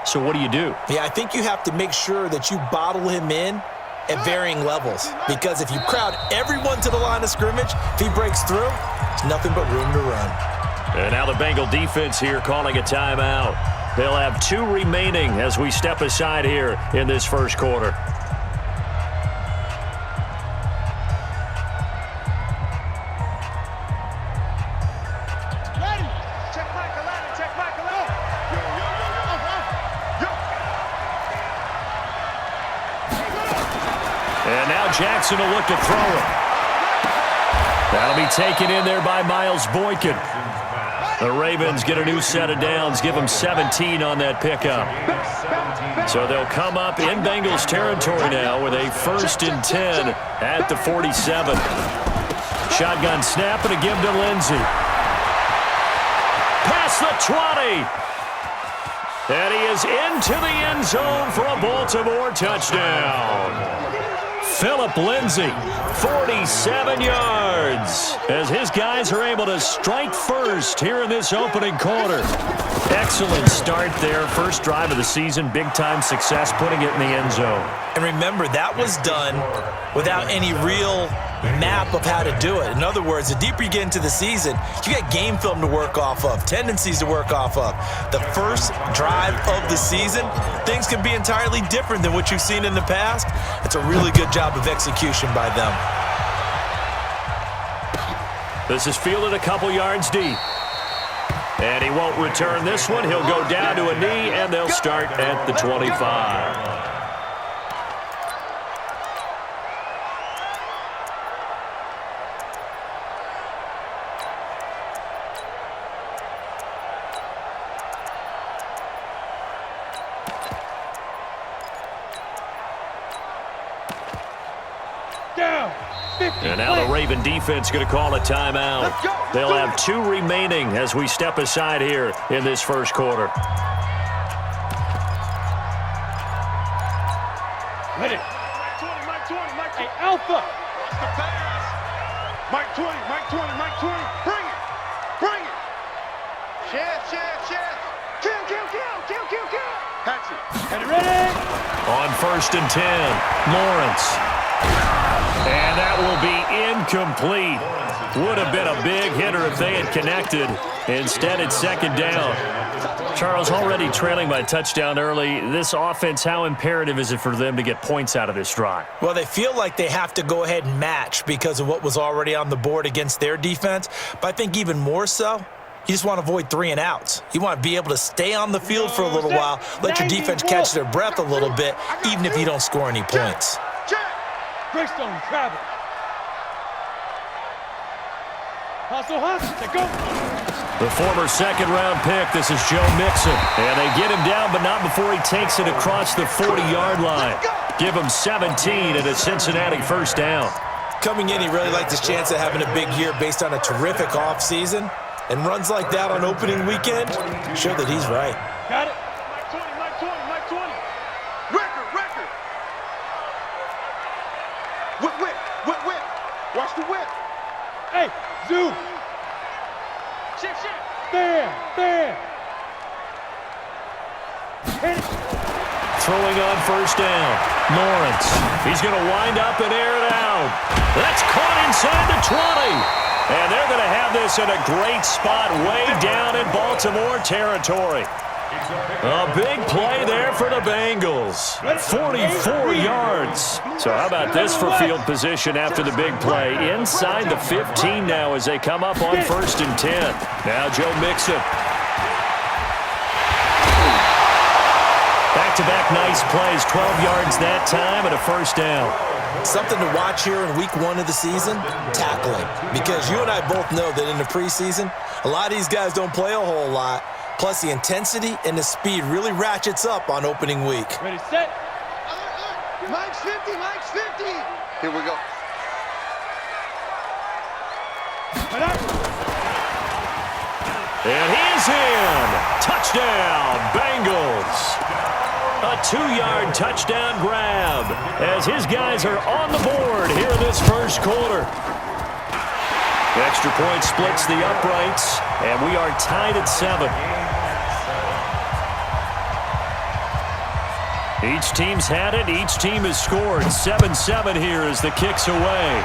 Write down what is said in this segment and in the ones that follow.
So what do you do? Yeah, I think you have to make sure that you bottle him in at varying levels, because if you crowd everyone to the line of scrimmage, if he breaks through, there's nothing but room to run. And now the Bengal defense here calling a timeout. They'll have 2 remaining as we step aside here in this first quarter. And now Jackson will look to throw it. That'll be taken in there by Miles Boykin. The Ravens get a new set of downs, give them 17 on that pickup. So they'll come up in Bengals territory now with a 1st and 10 at the 47. Shotgun snap and a give to Lindsey. Past the 20. And he is into the end zone for a Baltimore touchdown. Phillip Lindsay, 47 yards, as his guys are able to strike first here in this opening quarter. Excellent start there. First drive of the season, big-time success, putting it in the end zone. And remember, that was done without any real map of how to do it. In other words, the deeper you get into the season, you got game film to work off of, tendencies to work off of. The first drive of the season, things can be entirely different than what you've seen in the past. It's a really good job of execution by them. This is fielded a couple yards deep. And he won't return this one. He'll go down to a knee, and they'll start at the 25. And now the Raven defense going to call a timeout. They'll have 2 remaining as we step aside here in this first quarter. Ready. Mike 20, Mike 20, Mike 20. Hey, Alpha. Watch the pass. Mike 20, Mike 20, Mike 20. Bring it. Bring it. Chance. Kill. Catch it. Ready, ready. On 1st and 10, Lawrence. And that will be incomplete. Would have been a big hitter if they had connected. Instead, it's 2nd down. Charles, already trailing by a touchdown early. This offense, how imperative is it for them to get points out of this drive? Well, they feel like they have to go ahead and match because of what was already on the board against their defense. But I think even more so, you just want to avoid 3 and outs. You want to be able to stay on the field for a little while, let your defense catch their breath a little bit, even if you don't score any points. Greystone, travel. Hustle, go. The former 2nd-round pick, this is Joe Mixon. And they get him down, but not before he takes it across the 40-yard line. Give him 17 and a Cincinnati 1st down. Coming in, he really liked his chance of having a big year based on a terrific offseason. And runs like that on opening weekend, show that he's right. Got it. Mike 20. Record. Whip. Watch the whip. Hey, zoom. Shift. There. Hit it. Throwing on 1st down. Lawrence. He's going to wind up and air it out. That's caught inside the 20. And they're going to have this in a great spot way down in Baltimore territory. A big play there for the Bengals. 44 yards. So how about this for field position after the big play? Inside the 15 now as they come up on 1st and 10. Now Joe Mixon. Back-to-back nice plays. 12 yards that time and a 1st down. Something to watch here in week 1 of the season, tackling. Because you and I both know that in the preseason, a lot of these guys don't play a whole lot. Plus, the intensity and the speed really ratchets up on opening week. Ready, set. Mike's 50. Here we go. And he's in. Touchdown, Bengals. A 2-yard touchdown grab as his guys are on the board here in this first quarter. Extra point splits the uprights, and we are tied at 7. Each team's had it. Each team has scored. 7-7 here as the kick's away.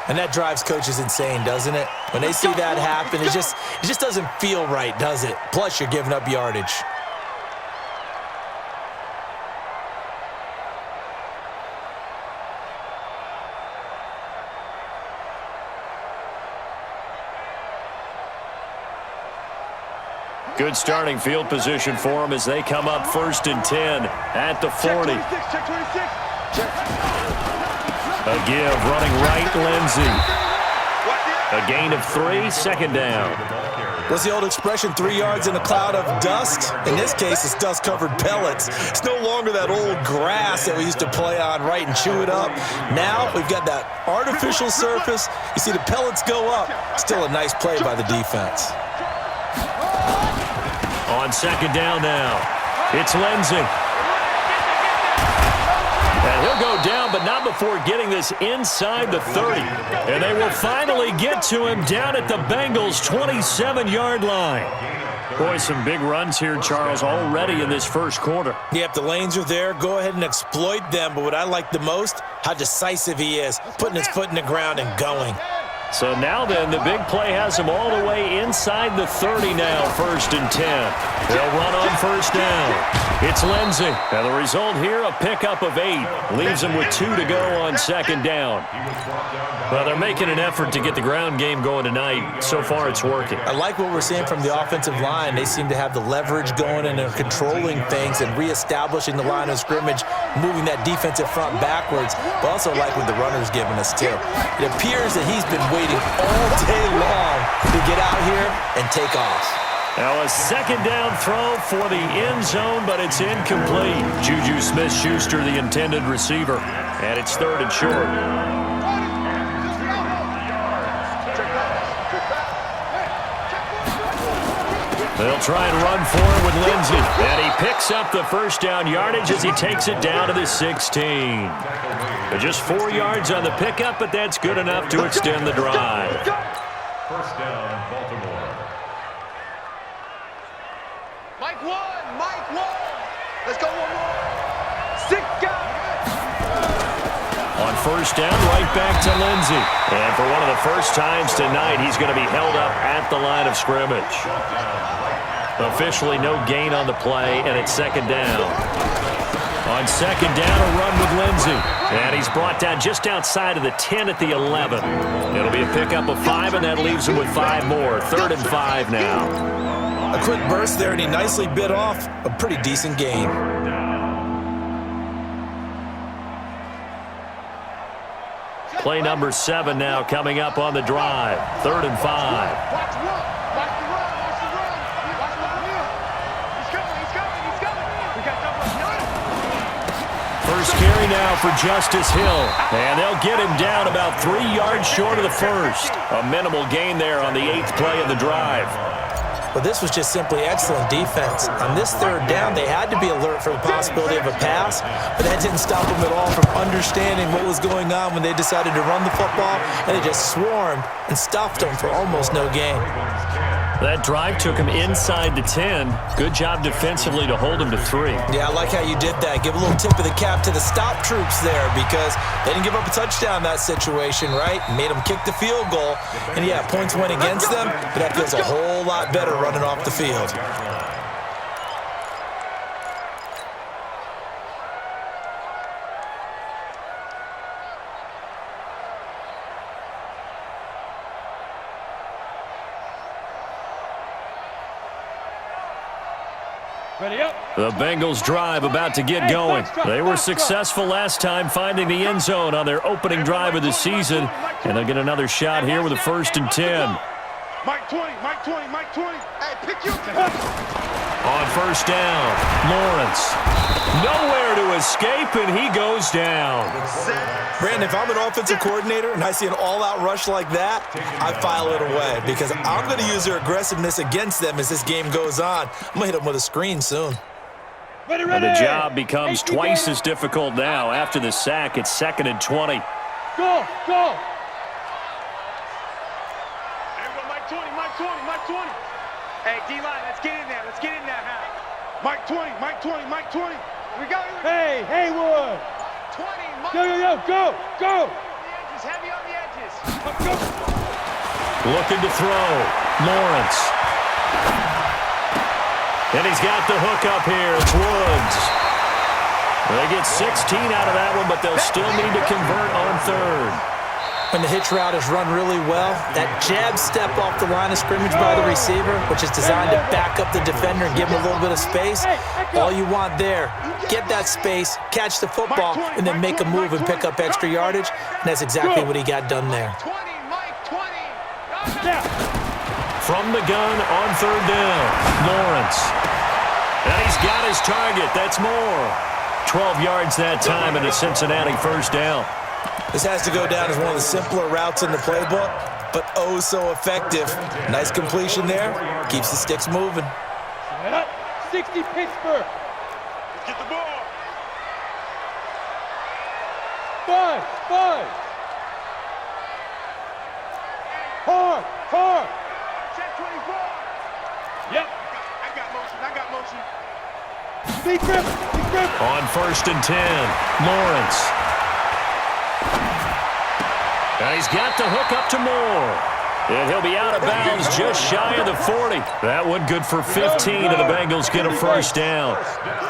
And that drives coaches insane, doesn't it? When they see that happen, it just doesn't feel right, does it? Plus, you're giving up yardage. Good starting field position for them as they come up 1st and 10 at the 40. A give, running right, Lindsey. A gain of 3, 2nd down. What's the old expression, 3 yards in a cloud of dust? In this case, it's dust-covered pellets. It's no longer that old grass that we used to play on, right, and chew it up. Now we've got that artificial surface. You see the pellets go up. Still a nice play by the defense. On 2nd down now, it's Lindsey. And he'll go down, but not before getting this inside the 30. And they will finally get to him down at the Bengals' 27-yard line. Boy, some big runs here, Charles, already in this first quarter. Yep, the lanes are there. Go ahead and exploit them. But what I like the most, how decisive he is, putting his foot in the ground and going. So now then, the big play has him all the way inside the 30 now, 1st and 10. They'll run on 1st down. It's Lindsey. And the result here, a pickup of 8. Leaves him with 2 to go on 2nd down. Well, they're making an effort to get the ground game going tonight. So far, it's working. I like what we're seeing from the offensive line. They seem to have the leverage going, and they're controlling things and reestablishing the line of scrimmage, moving that defensive front backwards, but also like what the runner's giving us, too. It appears that he's been waiting all day long to get out here and take off. Now a 2nd down throw for the end zone, but it's incomplete. Juju Smith-Schuster, the intended receiver. And it's 3rd and short. They'll try and run for it with Lindsey. And he picks up the 1st down yardage as he takes it down to the 16. But just 4 yards on the pickup, but that's good enough to extend the drive. 1st down, Baltimore. Mike 1. Let's go 1 more. 6 guys. On 1st down, right back to Lindsey. And for one of the first times tonight, he's going to be held up at the line of scrimmage. Officially no gain on the play, and it's 2nd down. On 2nd down, a run with Lindsey. And he's brought down just outside of the 10 at the 11. It'll be a pickup of 5, and that leaves him with 5 more. 3rd and 5 now. A quick burst there, and he nicely bit off a pretty decent gain. Play number 7 now coming up on the drive. 3rd and 5. First carry now for Justice Hill. And they'll get him down about 3 yards short of the 1st. A minimal gain there on the 8th play of the drive. But this was just simply excellent defense. On this 3rd down, they had to be alert for the possibility of a pass, but that didn't stop them at all from understanding what was going on when they decided to run the football, and they just swarmed and stuffed them for almost no gain. That drive took him inside the 10. Good job defensively to hold him to 3. Yeah, I like how you did that. Give a little tip of the cap to the stop troops there because they didn't give up a touchdown in that situation, right? Made them kick the field goal. And, yeah, points went against them, but that feels a whole lot better running off the field. The Bengals drive about to get going. They were successful last time finding the end zone on their opening drive of the season, and they'll get another shot here with a 1st and 10. Mike 20. Hey, pick your On 1st down, Lawrence. Nowhere to escape, and he goes down. Brandon, if I'm an offensive coordinator and I see an all-out rush like that, I file it away because I'm going to use their aggressiveness against them as this game goes on. I'm going to hit them with a screen soon. And the job becomes twice as difficult now. After the sack, it's 2nd and 20. Go. Mike 20. Hey, D-line, let's get in there. Let's get in there, half. Mike 20, Mike 20, Mike 20. We go. Hey, Haywood. 20, Mike. Go. The edges, heavy on the edges. Go. Looking to throw. Lawrence. And he's got the hook up here. It's Woods. They get 16 out of that one, but they'll still need to convert on third. When the hitch route is run really well, that jab step off the line of scrimmage by the receiver, which is designed to back up the defender and give him a little bit of space, all you want there, get that space, catch the football, and then make a move and pick up extra yardage, and that's exactly what he got done there. 20, Mike 20. From the gun on third down, Lawrence. And he's got his target. That's more. 12 yards that time and a Cincinnati first down. This has to go down as one of the simpler routes in the playbook, but oh so effective. Nice completion there. Keeps the sticks moving. 60 Pittsburgh. Let's get the ball. 5. Hard. Check 24. Yep. I got motion. Big grip. On first and 10, Lawrence. And he's got the hook up to Moore. And he'll be out of bounds just shy of the 40. That one good for 15, and the Bengals get a first down.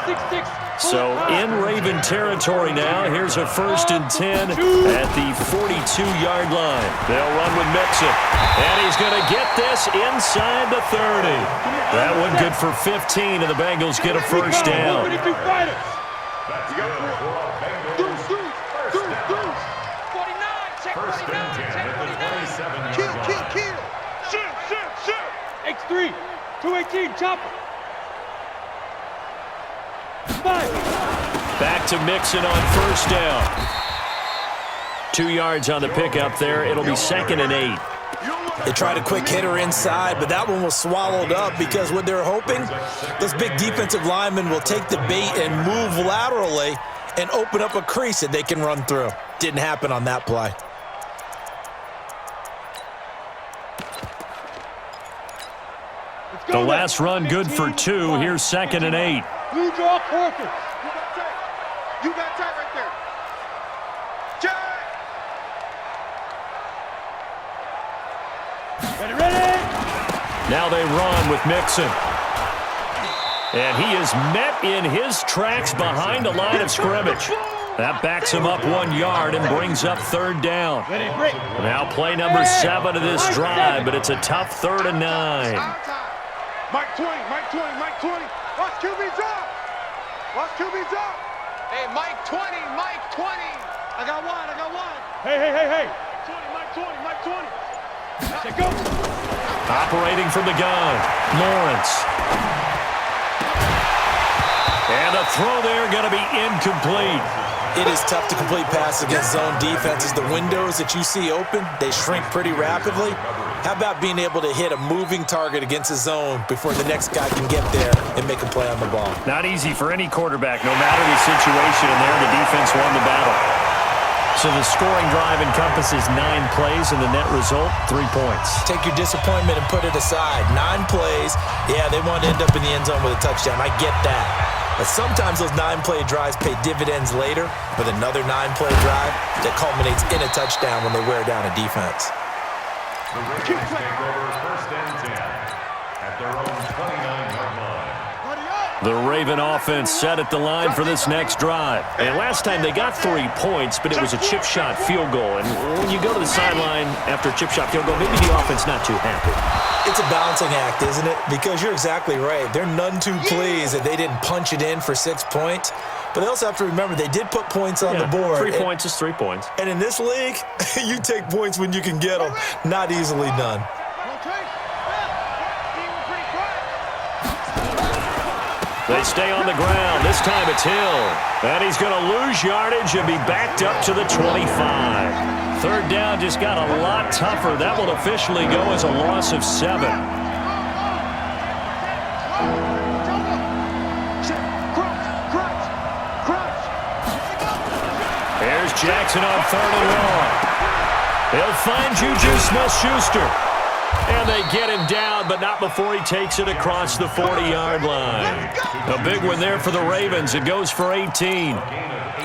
6. So in Raven territory now. Here's a first and 10 at the 42-yard line. They'll run with Mixon. And he's going to get this inside the 30. That one good for 15, and the Bengals get a first down. 42 fighters. Kill. Shoot. X3. 218. Chopper. 5. Back to Mixon on first down. 2 yards on the pickup there. It'll be second and 8. They tried a quick hitter inside, but that one was swallowed up because what they're hoping, those big defensive linemen will take the bait and move laterally and open up a crease that they can run through. Didn't happen on that play. The last run good for 2. Here's second and 8. Blue draw Corker. You got tight right there. Jack. Ready. Now they run with Mixon. And he is met in his tracks behind the line of scrimmage. That backs him up 1 yard and brings up third down. Now play number 7 of this drive, but it's a tough 3rd and 9. Mike 20. Watch QB drop. Hey, Mike 20. I got one. Hey. 20, Mike 20. Check go. Operating from the gun, Lawrence. And the throw there going to be incomplete. It is tough to complete passes against zone defenses. The windows that you see open, they shrink pretty rapidly. How about being able to hit a moving target against a zone before the next guy can get there and make a play on the ball? Not easy for any quarterback, no matter the situation, and there the defense won the battle. So the scoring drive encompasses 9 plays, and the net result, 3 points. Take your disappointment and put it aside. 9 plays, yeah, they want to end up in the end zone with a touchdown. I get that. But sometimes those 9-play drives pay dividends later with another 9-play drive that culminates in a touchdown when they wear down a defense. The Ravens take over first and 10 at their own 29-yard line. The Raven offense set at the line for this next drive. And last time they got 3 points, but it was a chip shot field goal. And when you go to the sideline after a chip shot field goal, maybe the offense not too happy. It's a balancing act, isn't it? Because you're exactly right. They're none too pleased that they didn't punch it in for 6 points. But they also have to remember they did put points on the board. 3 points is 3 points. And in this league, you take points when you can get them. Not easily done. They stay on the ground. This time it's Hill. And he's going to lose yardage and be backed up to the 25. Third down just got a lot tougher. That will officially go as a loss of 7. Here's Jackson on 3rd and long. He'll find Juju Smith-Schuster. And they get him down, but not before he takes it across the 40-yard line. A big one there for the Ravens. It goes for 18.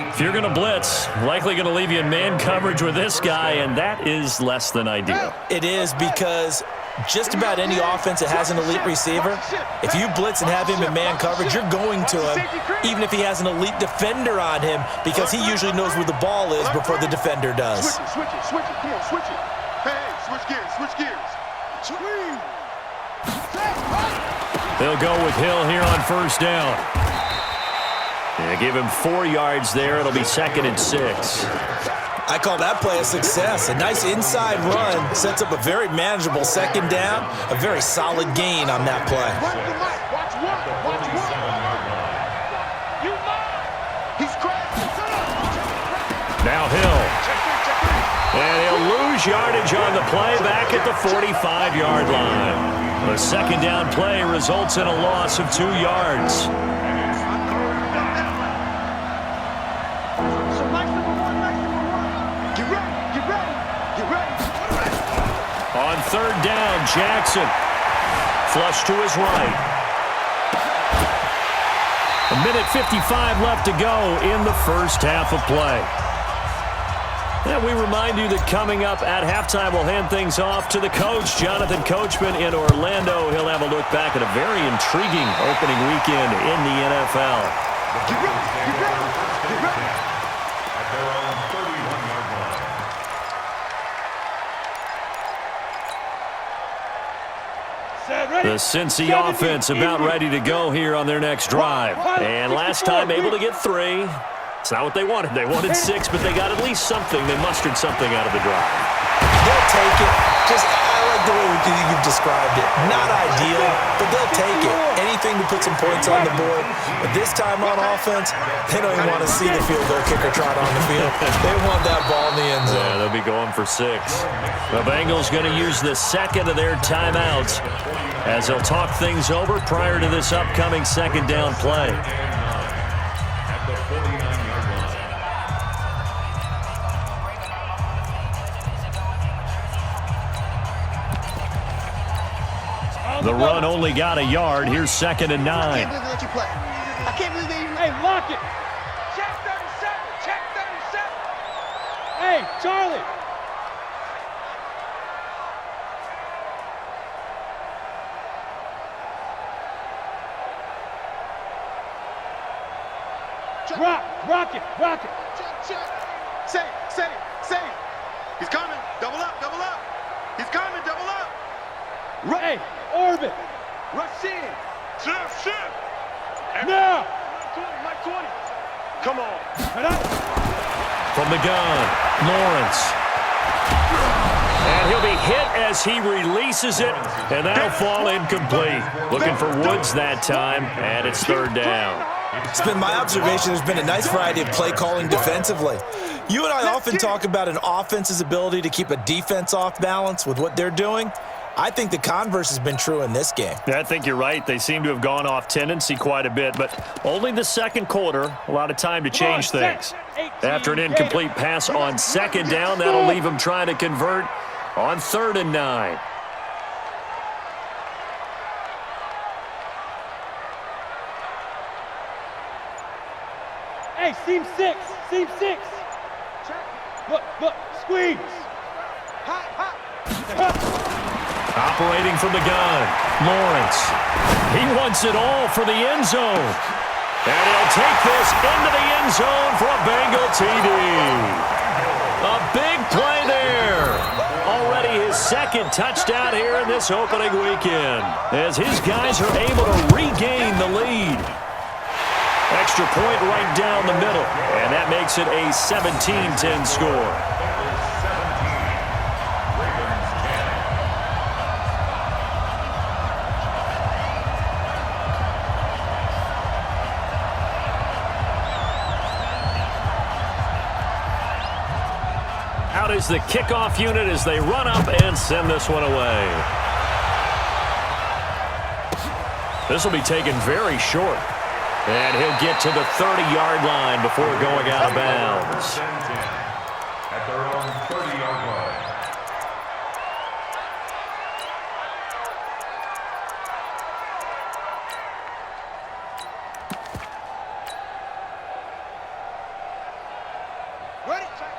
If you're going to blitz, likely going to leave you in man coverage with this guy, and that is less than ideal. It is, because just about any offense that has an elite receiver, if you blitz and have him in man coverage, you're going to him, even if he has an elite defender on him, because he usually knows where the ball is before the defender does. Switch it, come on, switch it. Hey, switch gears. Swing. They'll go with Hill here on first down. Yeah, give him 4 yards there. It'll be 2nd and 6. I call that play a success. A nice inside run sets up a very manageable 2nd down, a very solid gain on that play. Watch one. He's crazy. Now Hill. And he'll lose yardage on the play back at the 45-yard line. The 2nd down play results in a loss of 2 yards. On 3rd down, Jackson. Flush to his right. 1:55 left to go in the first half of play. And we remind you that coming up at halftime, we'll hand things off to the coach, Jonathan Coachman in Orlando. He'll have a look back at a very intriguing opening weekend in the NFL. Get ready. At their own 31-yard line. The Cincy offense about ready to go here on their next drive. And last time able to get 3. It's not what they wanted. They wanted 6, but they got at least something. They mustered something out of the drive. They'll take it. I like the way you've described it. Not ideal, but they'll take it. Anything to put some points on the board. But this time on offense, they don't even want to see the field goal kicker trot on the field. They want that ball in the end zone. Yeah, they'll be going for 6. The Bengals going to use the 2nd of their timeouts as they'll talk things over prior to this upcoming 2nd down play. At the 49-yard line. The run only got a yard. Here's 2nd and 9. I can't believe they even... Hey, lock it. Check 37. Hey, Charlie. Rock it. Check. Say. He's coming. Double up. He's coming. Double up. Hey, orbit. Rush in. Shift. Now. Mike 20. Come on. From the gun, Lawrence. And he'll be hit as he releases it, and that'll fall incomplete. Looking for Woods that time, and it's 3rd down. It's been my observation there's been a nice variety of play calling defensively. You and I often talk about an offense's ability to keep a defense off balance with what they're doing. I think the converse has been true in this game. Yeah, I think you're right. They seem to have gone off tendency quite a bit, but only the 2nd quarter, a lot of time to change things. After an incomplete pass on 2nd down, that'll leave them trying to convert on 3rd and 9. Hey, seam 6. Look, squeeze. Operating from the gun, Lawrence. He wants it all for the end zone. And he'll take this into the end zone for a Bengal TD. A big play there. Already his 2nd touchdown here in this opening weekend, as his guys are able to regain the lead. Extra point right down the middle, and that makes it a 17-10 score. Out is the kickoff unit as they run up and send this one away. This will be taken very short. And he'll get to the 30-yard line before going out of bounds. At their own 30-yard line.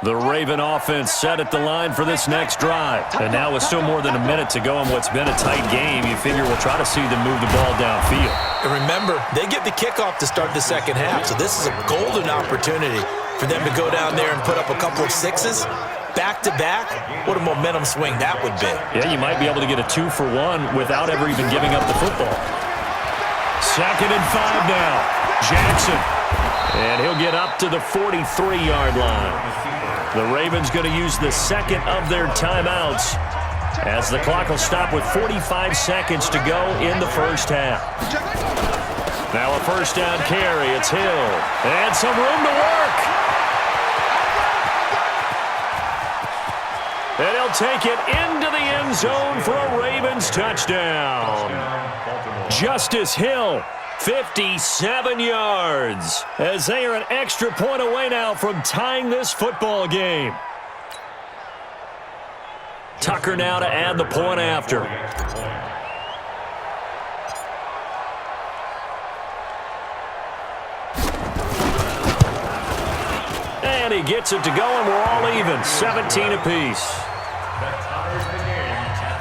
The Raven offense set at the line for this next drive. And now with still more than a minute to go in what's been a tight game, you figure we'll try to see them move the ball downfield. And remember, they get the kickoff to start the second half, so this is a golden opportunity for them to go down there and put up a couple of sixes. Back-to-back, what a momentum swing that would be. Yeah, you might be able to get a 2-for-1 without ever even giving up the football. 2nd and 5 now. Jackson. And he'll get up to the 43-yard line. The Ravens going to use the second of their timeouts as the clock will stop with 45 seconds to go in the first half. Now a first down carry. It's Hill. And some room to work. And he'll take it into the end zone for a Ravens touchdown. Justice Hill, 57 yards, as they are an extra point away now from tying this football game. Tucker now to add the point after. And he gets it to go, and we're all even, 17 apiece. That ties the game at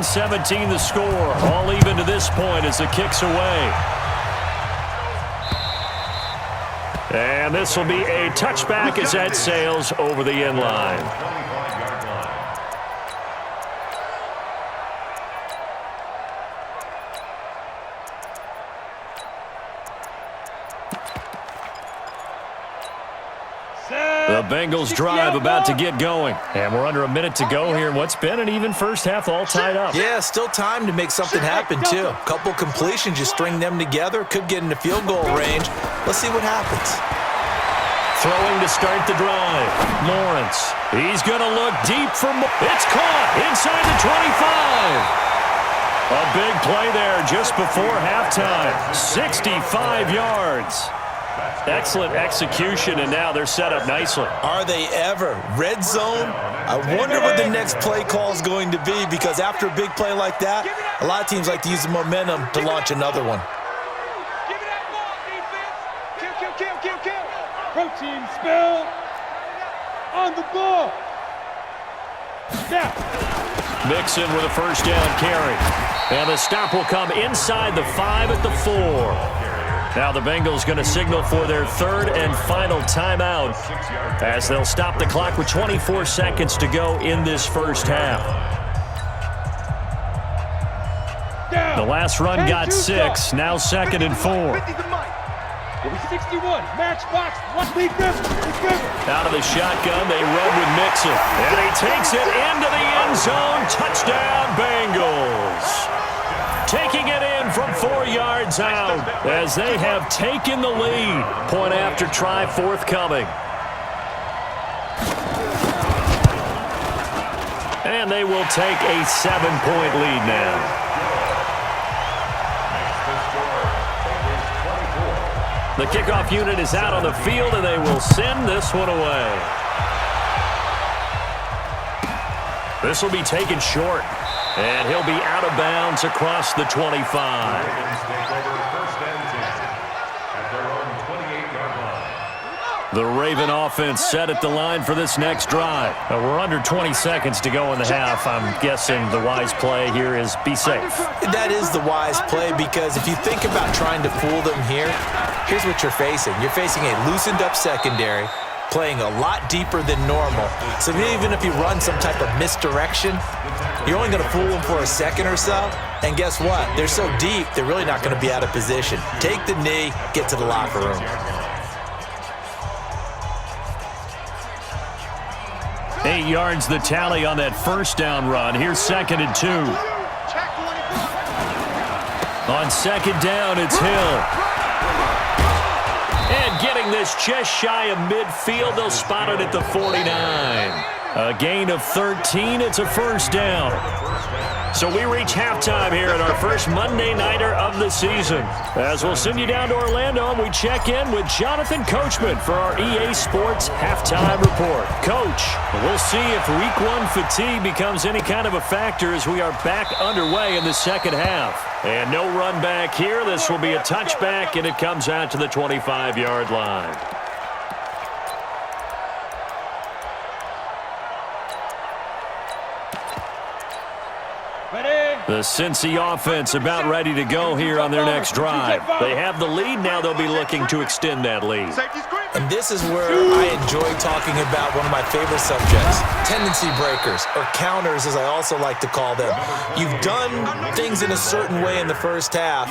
17. 17-17 the score. All even to this point as the kick's away. And this will be a touchback as that sails over the end line. 25-yard line. The Bengals drive about to get going. And we're under a minute to go here in what's been an even first half, all tied up. Yeah, still time to make something happen, too. A couple completions, you string them together, could get into field goal range. Let's see what happens. Throwing to start the drive. Lawrence. He's going to look deep for more. It's caught inside the 25. A big play there just before halftime. 65 yards. Excellent execution, and now they're set up nicely. Are they ever? Red zone? I wonder what the next play call is going to be, because after a big play like that, a lot of teams like to use the momentum to launch another one. Give me that ball, defense. Kill. Protein spill on the ball. Snap. Mixon with a first down carry. And the stop will come inside the 5 at the 4. Now the Bengals going to signal for their third and final timeout as they'll stop the clock with 24 seconds to go in this first half. The last run got 6, now 2nd and 4. 61, matchbox, let's lead them. Out of the shotgun, they run with Mixon. And he takes it into the end zone. Touchdown, Bengals. Taking it in from 4 yards out as they have taken the lead. Point after try forthcoming. And they will take a 7-point lead now. The kickoff unit is out on the field, and they will send this one away. This will be taken short. And he'll be out of bounds across the 25. Ravens take over 1st and 10 at their own 28-yard line. The Raven offense set at the line for this next drive. We're under 20 seconds to go in the half. I'm guessing the wise play here is be safe. That is the wise play, because if you think about trying to fool them here, here's what you're facing. You're facing a loosened up secondary, playing a lot deeper than normal. So even if you run some type of misdirection, you're only going to fool them for a second or so. And guess what? They're so deep, they're really not going to be out of position. Take the knee, get to the locker room. 8 yards the tally on that first down run. Here's 2nd and 2. On 2nd down, it's Hill. And getting this just shy of midfield, they'll spot it at the 49. A gain of 13, it's a first down. So we reach halftime here at our first Monday Nighter of the season. As we'll send you down to Orlando, and we check in with Jonathan Coachman for our EA Sports Halftime Report. Coach, we'll see if Week 1 fatigue becomes any kind of a factor as we are back underway in the second half. And no run back here. This will be a touchback, and it comes out to the 25-yard line. The Cincy offense about ready to go here on their next drive. They have the lead. Now they'll be looking to extend that lead. And this is where I enjoy talking about one of my favorite subjects, tendency breakers, or counters as I also like to call them. You've done things in a certain way in the first half,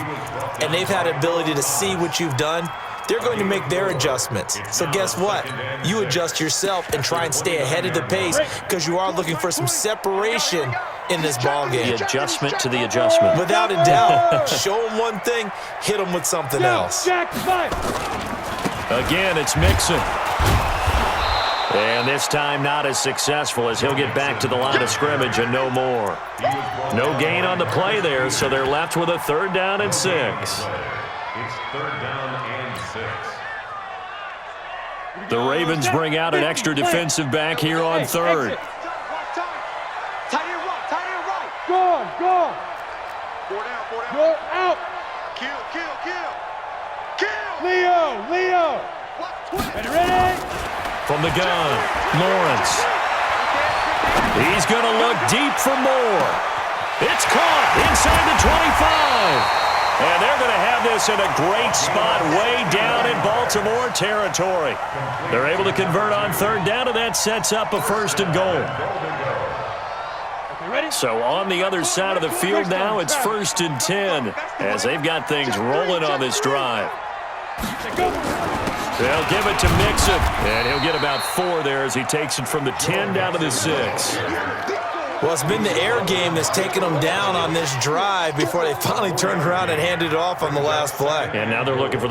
and they've had ability to see what you've done. They're going to make their adjustments. So guess what? You adjust yourself and try and stay ahead of the pace because you are looking for some separation in this ball game. The adjustment to the adjustment. Without a doubt. Show them one thing, hit them with something else. Again, it's Mixon. And this time not as successful as he'll get back to the line of scrimmage and no more. No gain on the play there, so they're left with a 3rd down and 6. It's 3rd down and 6. The Ravens bring out an extra defensive back here on 3rd. Tight end right. Gone. 4 down. Go out. Kill. Leo. Ready? From the gun, Lawrence. He's going to look deep for more. It's caught inside the 25. And they're going to have this in a great spot way down in Baltimore territory. They're able to convert on 3rd down, and that sets up a 1st and goal. So on the other side of the field now, it's 1st and 10 as they've got things rolling on this drive. They'll give it to Mixon, and he'll get about 4 there as he takes it from the 10 down to the 6. Well, it's been the air game that's taken them down on this drive before they finally turned around and handed it off on the last play. And now they're looking for